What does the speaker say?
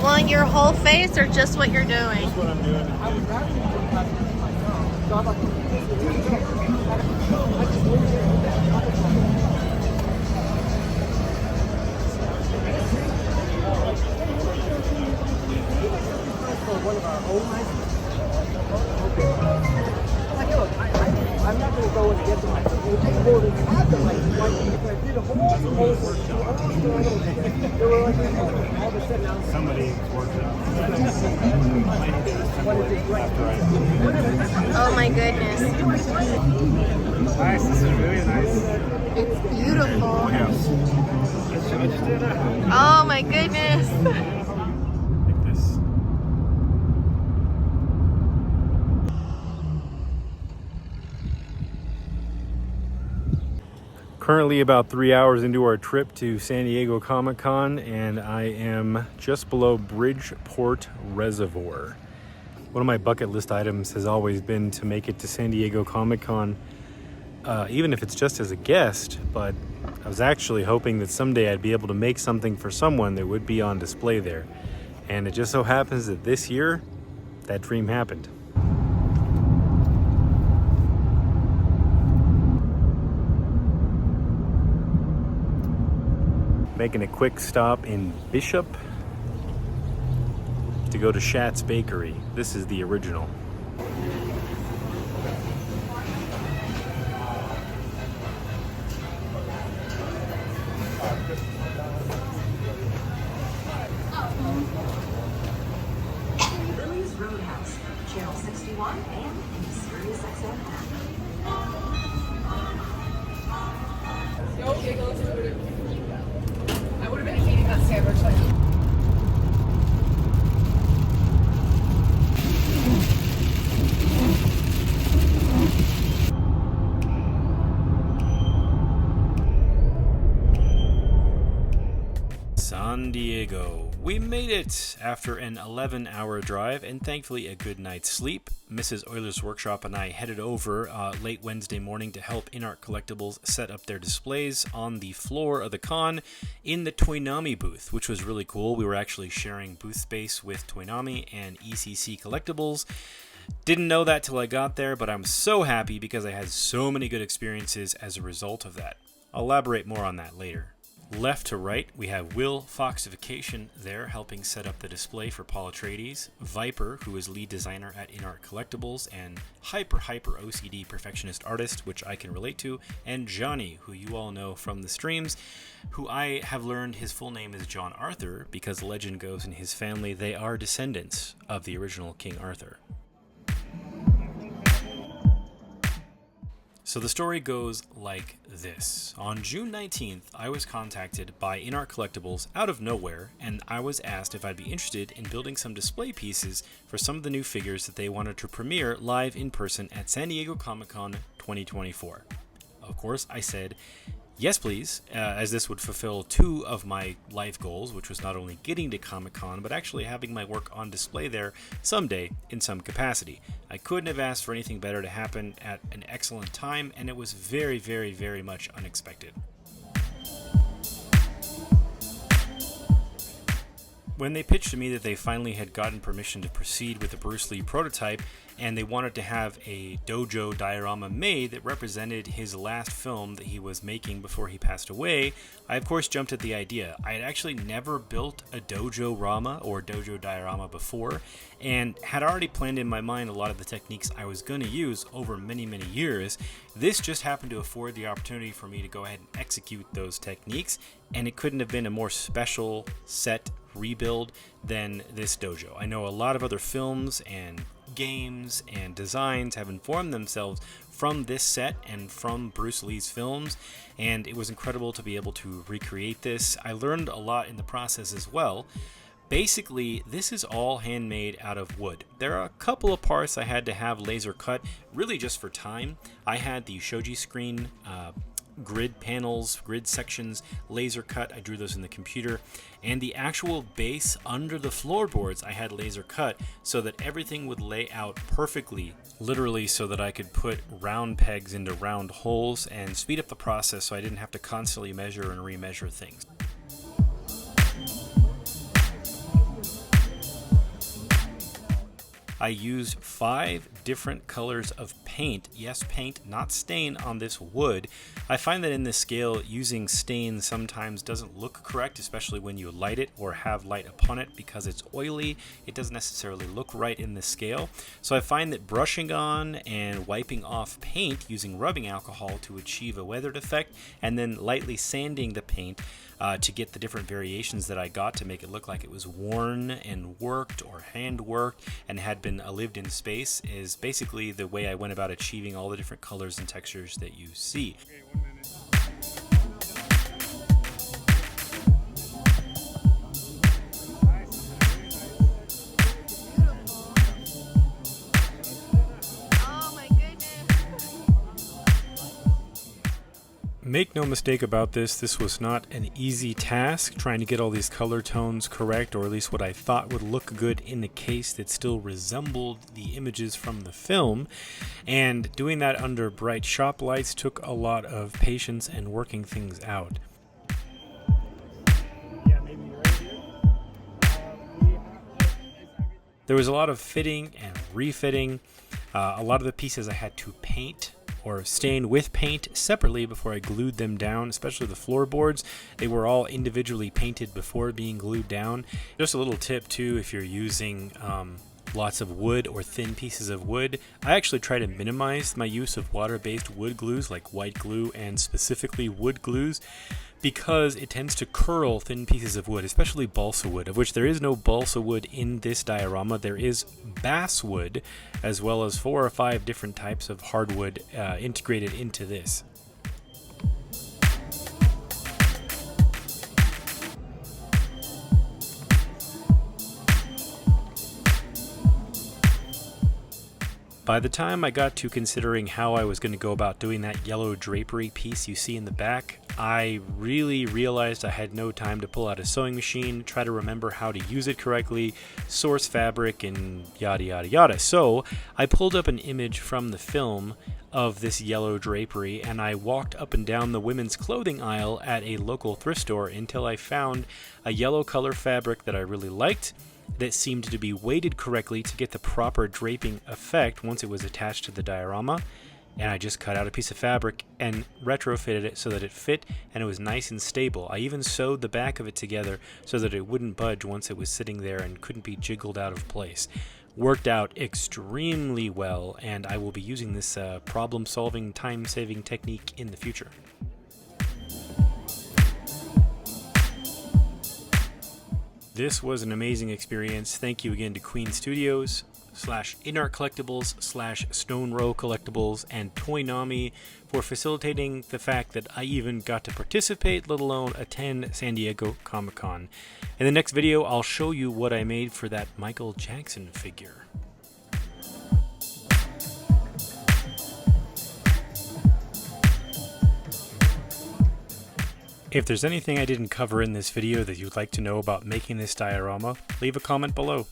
you want your whole face or just what you're doing? That's what I'm doing. I'm not going to go and get to myself. We'll just hold it. I did a whole There were like all of a sudden now. Somebody worked out. Oh my goodness. Nice. This is really nice. It's beautiful. Yes. Oh my goodness. Like this. Currently about 3 hours into our trip to San Diego Comic-Con, and I am just below Bridgeport Reservoir. One of my bucket list items has always been to make it to San Diego Comic-Con, even if it's just as a guest, but I was actually hoping that someday I'd be able to make something for someone that would be on display there. And it just so happens that this year, that dream happened. Making a quick stop in Bishop to go to Shat's Bakery. This is the original. Lily's Roadhouse, Channel 61 and in Sirius XM app. I would have been eating that sandwich like. San Diego. We made it after an 11-hour drive and thankfully a good night's sleep. Mrs. Euler's Workshop and I headed over late Wednesday morning to help InArt Collectibles set up their displays on the floor of the con in the Toynami booth, which was really cool. We were actually sharing booth space with Toynami and ECC Collectibles. Didn't know that till I got there, but I'm so happy because I had so many good experiences as a result of that. I'll elaborate more on that later. Left to right, we have Will Foxification there helping set up the display for Paul Atreides, Viper, who is lead designer at InArt Collectibles and hyper OCD perfectionist artist, which I can relate to, and Johnny, who you all know from the streams, who I have learned his full name is John Arthur because legend goes in his family they are descendants of the original King Arthur. So the story goes like this. On June 19th, I was contacted by InArt Collectibles out of nowhere, and I was asked if I'd be interested in building some display pieces for some of the new figures that they wanted to premiere live in person at San Diego Comic-Con 2024. Of course, I said, yes please, as this would fulfill two of my life goals, which was not only getting to Comic-Con, but actually having my work on display there someday in some capacity. I couldn't have asked for anything better to happen at an excellent time, and it was very, very, very much unexpected. When they pitched to me that they finally had gotten permission to proceed with the Bruce Lee prototype, and they wanted to have a dojo diorama made that represented his last film that he was making before he passed away, I of course jumped at the idea. I had actually never built a dojo-rama or dojo diorama before, and had already planned in my mind a lot of the techniques I was going to use over many, many years. This just happened to afford the opportunity for me to go ahead and execute those techniques, and it couldn't have been a more special set rebuild than this dojo. I know a lot of other films and games and designs have informed themselves from this set and from Bruce Lee's films, and it was incredible to be able to recreate this. I learned a lot in the process as well. Basically, this is all handmade out of wood. There are a couple of parts I had to have laser cut, really just for time. I had the shoji screen grid panels, grid sections, laser cut. I drew those in the computer, and the actual base under the floorboards I had laser cut so that everything would lay out perfectly, literally so that I could put round pegs into round holes and speed up the process so I didn't have to constantly measure and remeasure things. I used 5 different colors of paint. Yes, paint, not stain, on this wood. I find that in this scale, using stain sometimes doesn't look correct, especially when you light it or have light upon it, because it's oily. It doesn't necessarily look right in this scale. So I find that brushing on and wiping off paint using rubbing alcohol to achieve a weathered effect, and then lightly sanding the paint to get the different variations that I got to make it look like it was worn and worked or hand worked and had been lived in space, is basically the way I went about achieving all the different colors and textures that you see. Make no mistake about this was not an easy task, trying to get all these color tones correct, or at least what I thought would look good in a case that still resembled the images from the film. And doing that under bright shop lights took a lot of patience and working things out. There was a lot of fitting and refitting. A lot of the pieces I had to paint or stain with paint separately before I glued them down, especially the floorboards. They were all individually painted before being glued down. Just a little tip too, if you're using lots of wood or thin pieces of wood, I actually try to minimize my use of water-based wood glues like white glue and specifically wood glues, because it tends to curl thin pieces of wood, especially balsa wood, of which there is no balsa wood in this diorama. There is basswood, as well as 4 or 5 different types of hardwood integrated into this. By the time I got to considering how I was going to go about doing that yellow drapery piece you see in the back, I really realized I had no time to pull out a sewing machine, try to remember how to use it correctly, source fabric, and yada yada yada. So I pulled up an image from the film of this yellow drapery, and I walked up and down the women's clothing aisle at a local thrift store until I found a yellow color fabric that I really liked, that seemed to be weighted correctly to get the proper draping effect once it was attached to the diorama. And I just cut out a piece of fabric and retrofitted it so that it fit and it was nice and stable. I even sewed the back of it together so that it wouldn't budge once it was sitting there and couldn't be jiggled out of place. Worked out extremely well, and I will be using this problem-solving, time-saving technique in the future. This was an amazing experience. Thank you again to Queen Studios / InArt Collectibles / Stone Row Collectibles and Toynami for facilitating the fact that I even got to participate, let alone attend San Diego Comic-Con. In the next video, I'll show you what I made for that Michael Jackson figure. If there's anything I didn't cover in this video that you'd like to know about making this diorama, leave a comment below.